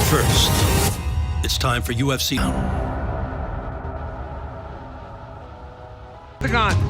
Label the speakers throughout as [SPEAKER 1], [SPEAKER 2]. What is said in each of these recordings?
[SPEAKER 1] first, it's time for UFC.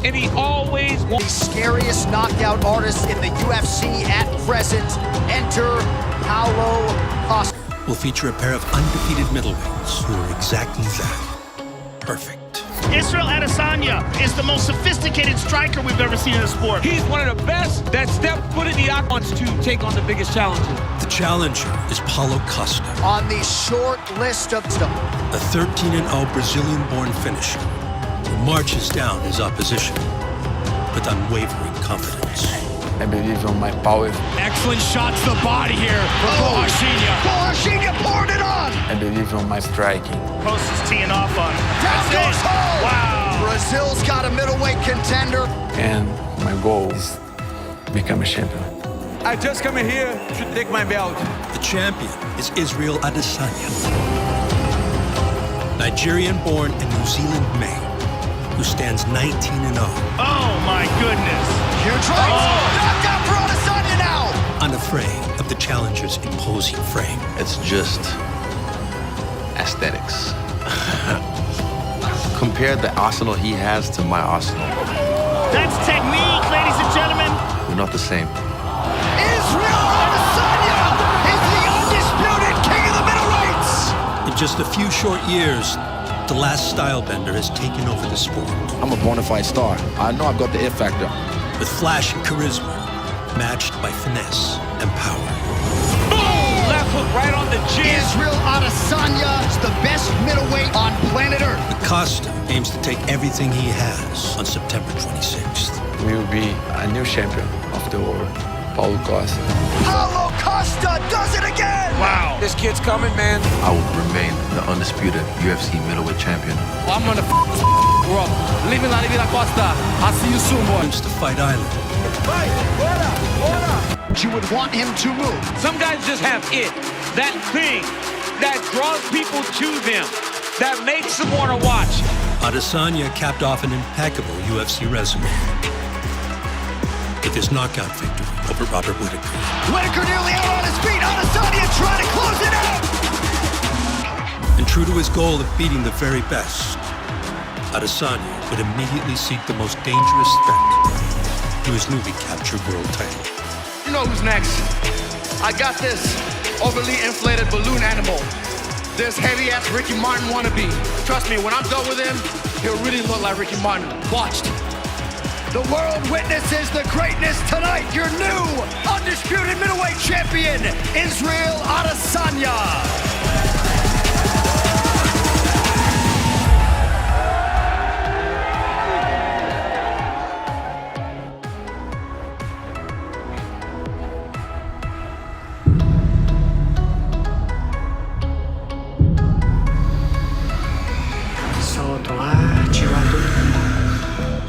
[SPEAKER 2] And he always wants
[SPEAKER 3] the scariest knockout artist in the UFC at present. Enter Paulo Costa.
[SPEAKER 1] Will feature a pair of undefeated middleweights who are exactly that. Perfect.
[SPEAKER 4] Israel Adesanya is the most sophisticated striker we've ever seen in the sport.
[SPEAKER 2] He's one of the best that stepped foot in the octagon to take on the biggest challenger.
[SPEAKER 1] The challenger is Paulo Costa.
[SPEAKER 3] On the short list of stuff.
[SPEAKER 1] A 13-0 Brazilian-born finisher who marches down his opposition with unwavering confidence.
[SPEAKER 5] I believe on my power.
[SPEAKER 4] Excellent shots to the body here for Adesanya.
[SPEAKER 3] Poured it on.
[SPEAKER 5] I believe on my striking.
[SPEAKER 4] Costa's teeing off on him.
[SPEAKER 3] Down goes home.
[SPEAKER 4] Wow.
[SPEAKER 3] Brazil's got a middleweight contender.
[SPEAKER 5] And my goal is become a champion.
[SPEAKER 2] I just come here to take my belt.
[SPEAKER 1] The champion is Israel Adesanya. Nigerian-born and New Zealand-made, who stands 19-0.
[SPEAKER 4] Oh my goodness.
[SPEAKER 3] Huge right. Knockout for Adesanya now.
[SPEAKER 1] Unafraid of the challenger's imposing frame.
[SPEAKER 6] It's just aesthetics. Compare the arsenal he has to my arsenal.
[SPEAKER 4] That's technique, ladies and gentlemen.
[SPEAKER 6] We're not the same.
[SPEAKER 3] Israel Adesanya is the undisputed king of the middleweights.
[SPEAKER 1] In just a few short years, the last style bender has taken over the sport.
[SPEAKER 7] I'm a bona fide star. I know I've got the it factor.
[SPEAKER 1] With flash and charisma, matched by finesse and power.
[SPEAKER 2] Boom! Left hook right on the chin.
[SPEAKER 3] Israel Adesanya is the best middleweight on planet Earth.
[SPEAKER 1] Costa aims to take everything he has on September 26th.
[SPEAKER 5] We will be a new champion of the world. Paulo Costa.
[SPEAKER 3] Paulo Costa does it again.
[SPEAKER 4] Wow.
[SPEAKER 2] This kid's coming, man.
[SPEAKER 6] I will remain the undisputed UFC middleweight champion.
[SPEAKER 2] I'm gonna this up. Leaving La Costa. I'll see you soon, boy.
[SPEAKER 1] Comes to Fight Island.
[SPEAKER 3] You would want him to move.
[SPEAKER 2] Some guys just have it. That thing that draws people to them. That makes them want to watch.
[SPEAKER 1] Adesanya capped off an impeccable UFC resume with his knockout victory over Robert Whittaker.
[SPEAKER 3] Whittaker nearly out on his feet. Adesanya trying to close it out.
[SPEAKER 1] And true to his goal of beating the very best, Adesanya would immediately seek the most dangerous threat to his newly captured world title.
[SPEAKER 8] You know who's next? I got this overly inflated balloon animal. This heavy-ass Ricky Martin wannabe. Trust me, when I'm done with him, he'll really look like Ricky Martin. Watched.
[SPEAKER 3] The world witnesses the greatness tonight. Your new undisputed middleweight champion, Israel Adesanya.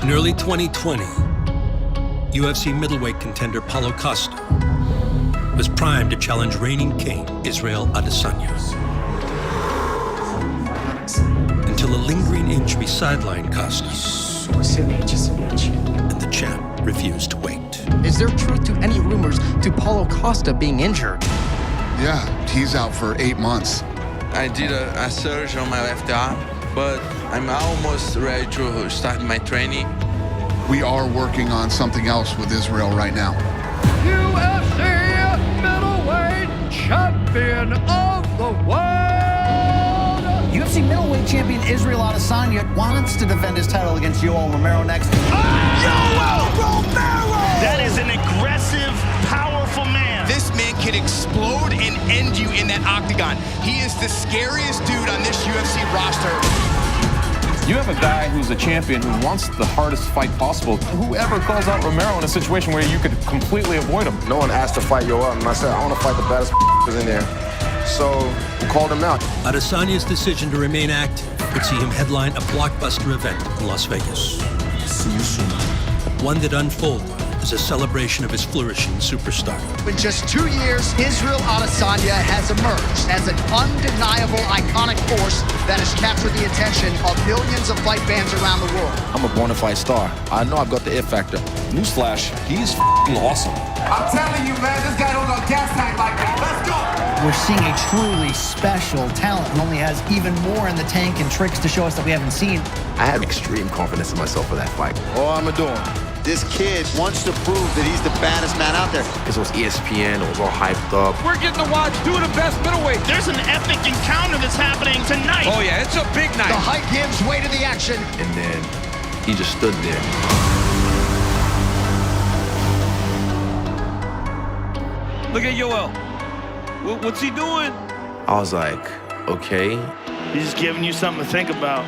[SPEAKER 1] In early 2020, UFC middleweight contender Paulo Costa was primed to challenge reigning king Israel Adesanya. Until a lingering injury sidelined Costa, and the champ refused to wait.
[SPEAKER 3] Is there truth to any rumors to Paulo Costa being injured?
[SPEAKER 9] Yeah, he's out for 8 months.
[SPEAKER 10] I did a surgery on my left arm, but I'm almost ready to start my training.
[SPEAKER 9] We are working on something else with Israel right now.
[SPEAKER 3] UFC middleweight champion of the world.
[SPEAKER 11] UFC middleweight champion Israel Adesanya wants to defend his title against Yoel Romero next.
[SPEAKER 3] Yoel Romero!
[SPEAKER 4] That is an aggressive, powerful man.
[SPEAKER 8] This man can explode and end you in that octagon. He is the scariest dude on this UFC roster.
[SPEAKER 12] You have a guy who's a champion who wants the hardest fight possible. Whoever calls out Romero in a situation where you could completely avoid him?
[SPEAKER 7] No one asked to fight Yoel, and I said, I want to fight the baddest in there. So we called him out.
[SPEAKER 1] Adesanya's decision to remain active would see him headline a blockbuster event in Las Vegas.
[SPEAKER 7] See you soon.
[SPEAKER 1] One that unfolded as a celebration of his flourishing superstar.
[SPEAKER 3] In just 2 years, Israel Adesanya has emerged as an undeniable, iconic force that has captured the attention of millions of fight fans around the world.
[SPEAKER 7] I'm a bona fide star. I know I've got the it factor. Newsflash, he's awesome.
[SPEAKER 8] I'm telling you, man, this guy don't got gas tank like me. Let's go!
[SPEAKER 11] we're seeing a truly special talent who only has even more in the tank and tricks to show us that we haven't seen.
[SPEAKER 6] I had extreme confidence in myself for that fight.
[SPEAKER 8] All I'm doing.
[SPEAKER 3] This kid wants to prove that he's the baddest man out there.
[SPEAKER 6] This was ESPN, it was all hyped up.
[SPEAKER 2] We're getting to watch two of the best middleweights.
[SPEAKER 4] There's an epic encounter that's happening tonight.
[SPEAKER 2] Oh yeah, it's a big night.
[SPEAKER 3] The hype gives way to the action.
[SPEAKER 6] And then he just stood there.
[SPEAKER 2] Look at Yoel. What's he doing?
[SPEAKER 6] I was like, okay.
[SPEAKER 4] He's just giving you something to think about.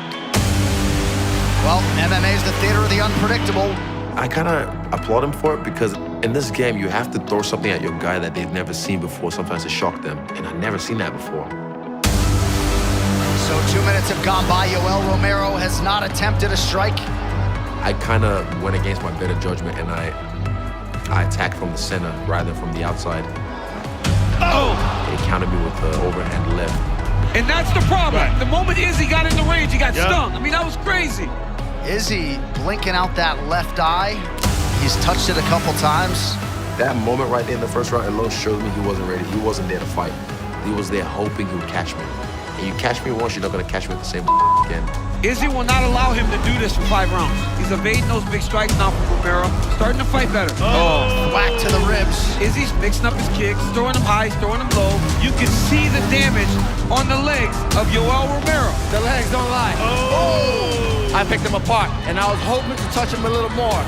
[SPEAKER 3] Well, MMA is the theater of the unpredictable.
[SPEAKER 6] I kind of applaud him for it because in this game, you have to throw something at your guy that they've never seen before, sometimes to shock them. And I've never seen that before.
[SPEAKER 3] So 2 minutes have gone by. Yoel Romero has not attempted a strike.
[SPEAKER 6] I kind of went against my better judgment and I attacked from the center rather than from the outside.
[SPEAKER 2] Oh!
[SPEAKER 6] He countered me with the overhand left.
[SPEAKER 2] And that's the problem. Right. The moment Izzy got in the range, he got stung. I mean, that was crazy.
[SPEAKER 3] Izzy blinking out that left eye. He's touched it a couple times.
[SPEAKER 6] That moment right there in the first round alone showed me he wasn't ready. He wasn't there to fight. He was there hoping he would catch me. And you catch me once, you're not going to catch me at the same again.
[SPEAKER 2] Izzy will not allow him to do this for 5 rounds. He's evading those big strikes now from Romero. Starting to fight better.
[SPEAKER 3] Oh, whack to the ribs.
[SPEAKER 2] Izzy's mixing up his kicks, throwing them high, throwing them low. You can see the damage on the legs of Yoel Romero.
[SPEAKER 8] The legs don't lie.
[SPEAKER 4] Oh!
[SPEAKER 8] I picked him apart, and I was hoping to touch him a little more.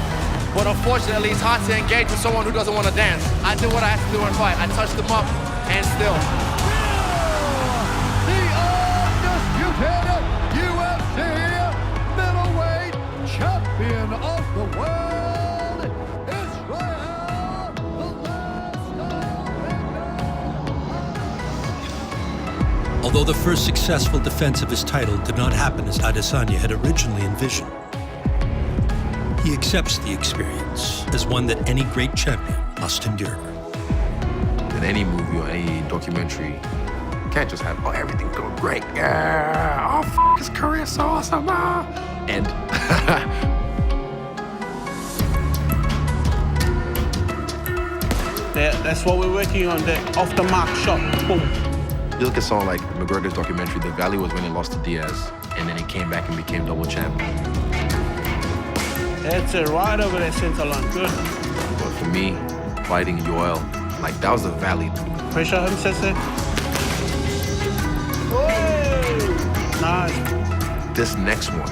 [SPEAKER 8] But unfortunately, it's hard to engage with someone who doesn't want to dance. I did what I had to do in fight. I touched him up, and still.
[SPEAKER 13] The undisputed UFC middleweight champion of the world, Israel, the last.
[SPEAKER 1] Although the first successful defense of his title did not happen as Adesanya had originally envisioned, he accepts the experience as one that any great champion must endure.
[SPEAKER 6] In any movie or any documentary, you can't just have, oh, everything's going great. Yeah, oh, his career's so awesome. And
[SPEAKER 14] that's what we're working on, the off-the-mark shot. Boom.
[SPEAKER 6] You look at someone like McGregor's documentary, the value was when he lost to Diaz, and then he came back and became double champ.
[SPEAKER 14] That's it, right over there, center line. Good.
[SPEAKER 6] But for me, fighting Yoel, like, that was the valley.
[SPEAKER 14] Pressure him, Sensei. Nice.
[SPEAKER 6] This next one,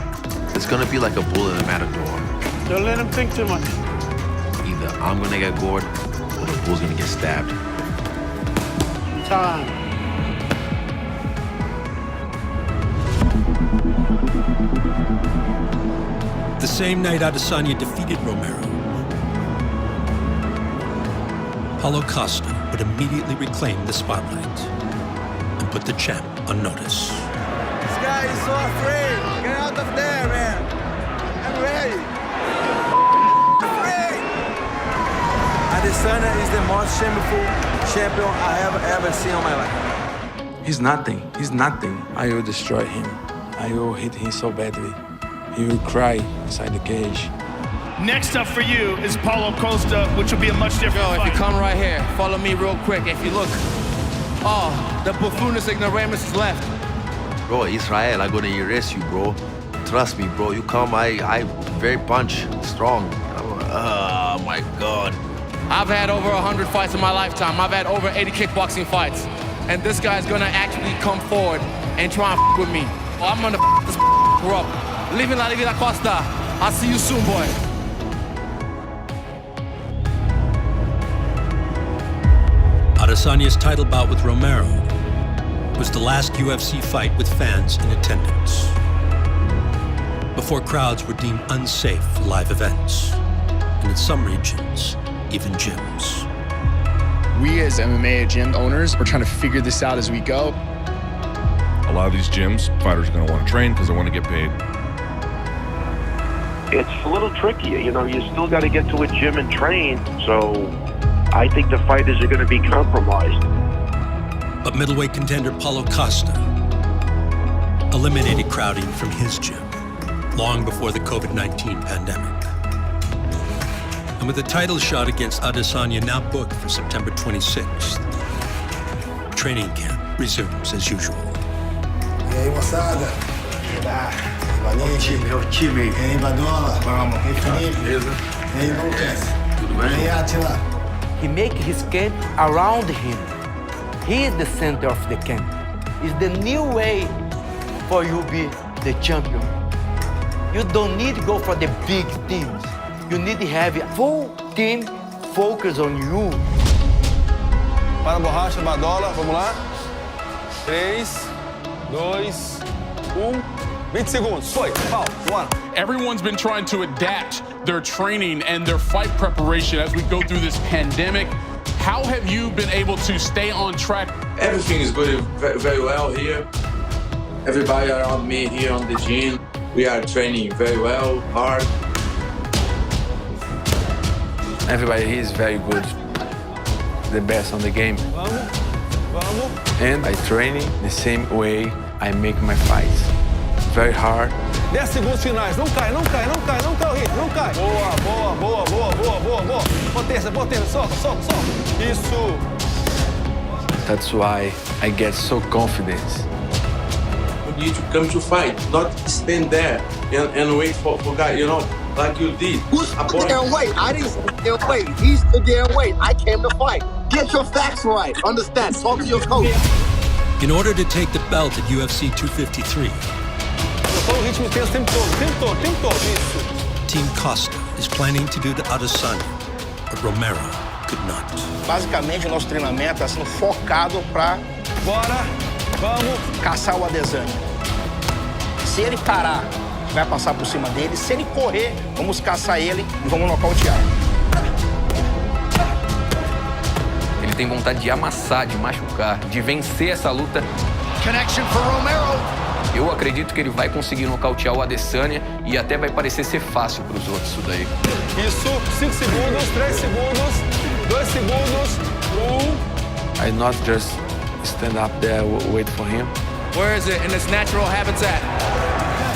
[SPEAKER 6] it's gonna be like a bull in a matador.
[SPEAKER 14] Don't let him think too much.
[SPEAKER 6] Either I'm gonna get gored, or the bull's gonna get stabbed.
[SPEAKER 14] Time.
[SPEAKER 1] The same night Adesanya defeated Romero, Paulo Costa would immediately reclaim the spotlight and put the champ on notice.
[SPEAKER 15] This guy is so afraid. Get out of there, man. I'm ready. Afraid. Adesanya is the most shameful champion I have ever seen in my life.
[SPEAKER 10] He's nothing. He's nothing. I will destroy him. I will hit him so badly. He will cry inside the cage.
[SPEAKER 4] Next up for you is Paulo Costa, which will be a much different fight.
[SPEAKER 8] If you come right here, follow me real quick. If you look, oh, the buffoonist ignoramus is left.
[SPEAKER 6] Bro, Israel, I'm gonna erase you, bro. Trust me, bro. You come, I very punch, strong. Oh my God.
[SPEAKER 8] I've had over 100 fights in my lifetime. I've had over 80 kickboxing fights. And this guy's gonna actually come forward and try and with me. Oh, I'm gonna this up. Living la vida costa. I'll see you soon, boy.
[SPEAKER 1] Adesanya's title bout with Romero was the last UFC fight with fans in attendance, before crowds were deemed unsafe for live events, and in some regions, even gyms.
[SPEAKER 16] We as MMA gym owners are trying to figure this out as we go.
[SPEAKER 12] A lot of these gyms, fighters are going to want to train because they want to get paid.
[SPEAKER 17] It's a little tricky, you know, you still got to get to a gym and train, so I think the fighters are going to be compromised.
[SPEAKER 1] But middleweight contender Paulo Costa eliminated crowding from his gym long before the COVID-19 pandemic. And with the title shot against Adesanya now booked for September 26th, training camp resumes as usual.
[SPEAKER 15] E aí, moçada? Valente. Meu time. E aí, Badola? Vamos. E aí, Felipe? Beleza. E aí, Lucas?
[SPEAKER 5] Tudo bem?
[SPEAKER 15] E aí, Atila?
[SPEAKER 18] He make his camp around him. He is the center of the camp. It's the new way for you be the champion. You don't need to go for the big teams. You need to have a full team focus on you.
[SPEAKER 19] Para a borracha, Badola, vamos lá. 3, 2, 1. 20 segundos. Foi. Paulo, bora.
[SPEAKER 20] Everyone's been trying to adapt their training and their fight preparation as we go through this pandemic. How have you been able to stay on track?
[SPEAKER 5] Everything is going very well here. Everybody around me here on the gym, we are training very well, hard.
[SPEAKER 10] Everybody here is very good, the best on the game. And I training the same way I make my fights. Very hard.
[SPEAKER 19] 10 segundos finais. Não cai, não cai, não cai, não cai o ritmo, não cai. Boa, boa, boa, boa, boa, boa, boa. Potência, potência, solta, solta, solta. Isso.
[SPEAKER 10] That's why I get so confident.
[SPEAKER 5] You need to come to fight, not stand there and wait for guy, you know, like you did.
[SPEAKER 21] Who stood there and wait? I didn't stand there and wait. He stood there and wait. I came to fight. Get your facts right. Understand. Talk to your coach.
[SPEAKER 1] In order to take the belt at UFC 253,
[SPEAKER 19] O ritmo intenso o tempo todo, tempo todo, tempo todo. Isso.
[SPEAKER 1] Team Costa is planning to do the Adesanya, but Romero could not.
[SPEAKER 22] Basicamente, o nosso treinamento está sendo focado para caçar o Adesanya. Se ele parar, vai passar por cima dele. Se ele correr, vamos caçar ele e vamos nocautear.
[SPEAKER 23] Ele tem vontade de amassar, de machucar, de vencer essa luta.
[SPEAKER 3] Connection for Romero.
[SPEAKER 23] Eu acredito que ele vai conseguir nocautear o Adesanya e até vai parecer ser fácil para os outros isso daí.
[SPEAKER 19] Isso, 5 segundos, 3 segundos, 2 segundos, 1.
[SPEAKER 10] I not just stand up there, wait for him.
[SPEAKER 23] Where is it in its natural habitat?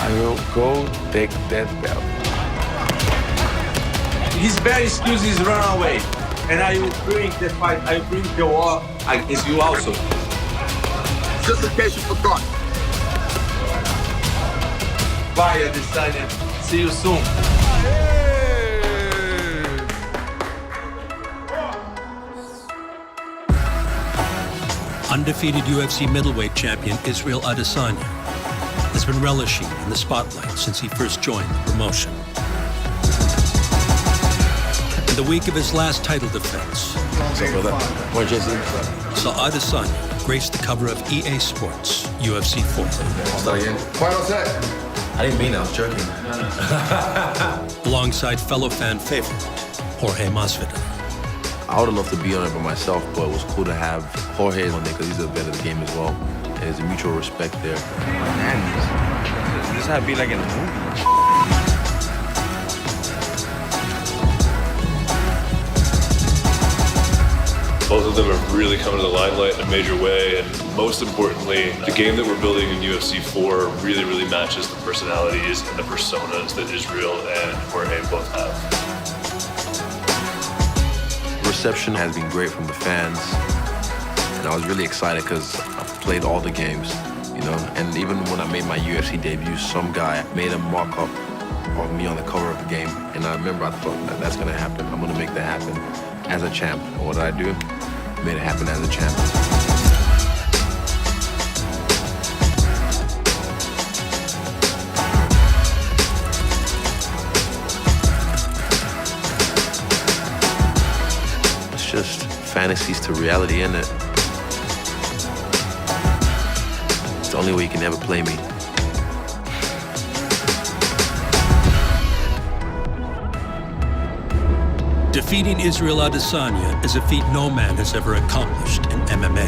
[SPEAKER 10] I will go take that belt.
[SPEAKER 5] His best excuse is run away. And I will bring the fight, I will bring the war against you also.
[SPEAKER 21] Just in case you forgot.
[SPEAKER 5] Bye, Adesanya. See you soon.
[SPEAKER 1] Undefeated UFC middleweight champion Israel Adesanya has been relishing in the spotlight since he first joined the promotion. In the week of his last title defense, saw Adesanya grace the cover of EA Sports UFC 4.
[SPEAKER 6] I didn't mean that, I was joking.
[SPEAKER 1] Alongside fellow fan favorite, Jorge Masvidal.
[SPEAKER 6] I would have loved to be on it by myself, but it was cool to have Jorge on there because he's a vet of the game as well. And there's a mutual respect there.
[SPEAKER 5] Man, this had to be like in a movie.
[SPEAKER 24] Both of them are really coming to the limelight in a major way, and most importantly, the game that we're building in UFC 4 really, really matches the personalities and the personas that Israel and Jorge both have.
[SPEAKER 6] The reception has been great from the fans, and I was really excited because I've played all the games, you know, and even when I made my UFC debut, some guy made a mock-up of me on the cover of the game, and I remember I thought that's gonna happen. I'm gonna make that happen as a champ. And what did I do? Made it happen as a champ. It's just fantasies to reality, isn't it? It's the only way you can ever play me.
[SPEAKER 1] Defeating Israel Adesanya is a feat no man has ever accomplished in MMA.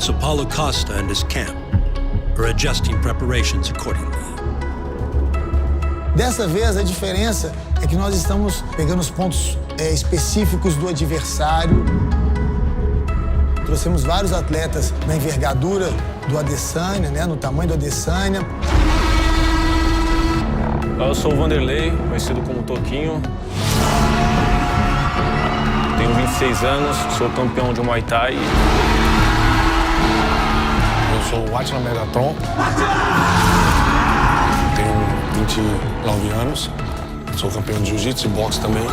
[SPEAKER 1] So Paulo Costa and his camp are adjusting preparations accordingly.
[SPEAKER 15] Dessa vez, a diferença é que nós estamos pegando os pontos específicos do adversário. Trouxemos vários atletas na envergadura do Adesanya, né, no tamanho do Adesanya.
[SPEAKER 12] Eu sou o Vanderlei, conhecido como Toquinho. Tenho 26 anos, sou campeão de Muay Thai.
[SPEAKER 19] Eu sou o Atila Megatron. Tenho 29 anos. Sou campeão de jiu-jitsu e boxe também.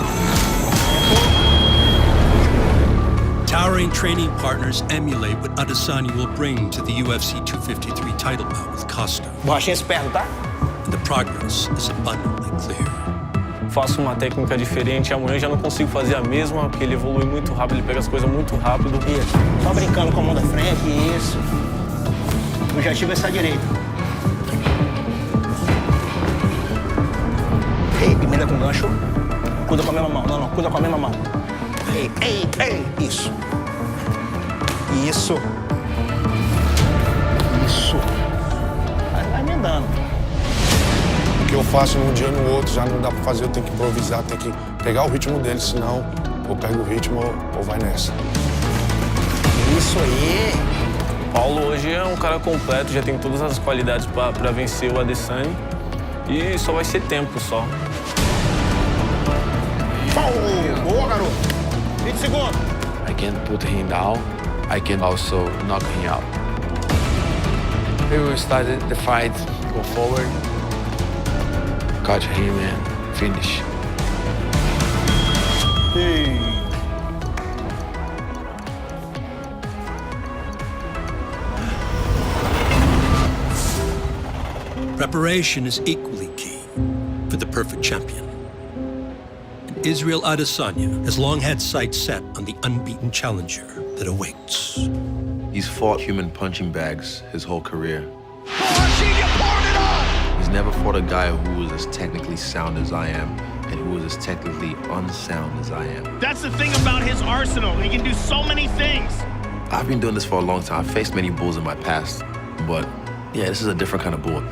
[SPEAKER 1] Towering training partners emulate what Adesanya will bring to the UFC 253 title bout with Costa.
[SPEAKER 22] Borrachinha esperto, tá?
[SPEAKER 1] And the progress is abundantly clear.
[SPEAKER 12] Faço uma técnica diferente, amanhã já não consigo fazer a mesma, porque ele evolui muito rápido, ele pega as coisas muito rápido.
[SPEAKER 22] Isso. Só brincando com a mão da frente, isso. O objetivo é essa direita. Ei, emenda com gancho. Cuida com a mesma mão. Não, cuida com a mesma mão. Ei. Isso. Isso. Vai emendando.
[SPEAKER 19] O que eu faço num dia no outro já não dá pra fazer, eu tenho que improvisar, tenho que pegar o ritmo dele, senão ou pego o ritmo ou vai nessa.
[SPEAKER 22] Isso aí.
[SPEAKER 12] Paulo hoje é um cara completo, já tem todas as qualidades para vencer o Adesanya e só vai ser tempo só.
[SPEAKER 22] Boa, garoto. 20 segundos.
[SPEAKER 6] I can put him down. I can also knock him out. We will start the fight, go forward, catch him and finish.
[SPEAKER 1] Preparation is equally key for the perfect champion. And Israel Adesanya has long had sights set on the unbeaten challenger that awaits.
[SPEAKER 6] He's fought human punching bags his whole career. He's never fought a guy who was as technically sound as I am and who was as technically unsound as I am.
[SPEAKER 4] That's the thing about his arsenal. He can do so many things.
[SPEAKER 6] I've been doing this for a long time. I've faced many bulls in my past, but yeah, this is a different kind of bull.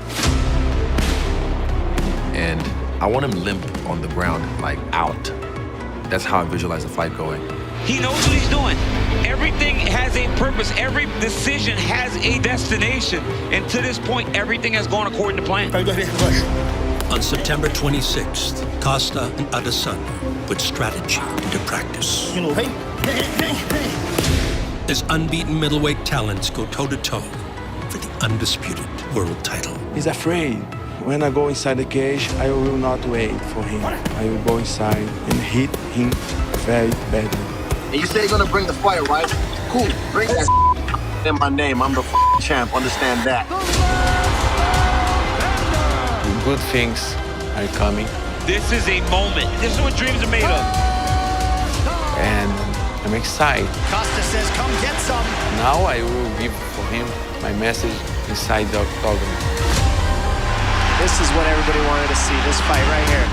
[SPEAKER 6] And I want him limp on the ground, like out. That's how I visualize the fight going.
[SPEAKER 2] He knows what he's doing. Everything has a purpose. Every decision has a destination. And to this point, everything has gone according to plan.
[SPEAKER 1] On September 26th, Costa and Adesanya put strategy into practice. As unbeaten middleweight talents go toe-to-toe for the undisputed world title.
[SPEAKER 10] He's afraid. When I go inside the cage, I will not wait for him. I will go inside and hit him very badly.
[SPEAKER 21] And you say you're gonna bring the fight, right? Cool, bring that in my name. I'm the champ, understand that.
[SPEAKER 6] Good things are coming.
[SPEAKER 2] This is a moment. This is what dreams are made of.
[SPEAKER 6] And I'm excited.
[SPEAKER 3] Costa says, come get some.
[SPEAKER 6] Now I will give for him my message inside the octagon.
[SPEAKER 7] This is what everybody wanted to see, this fight right here.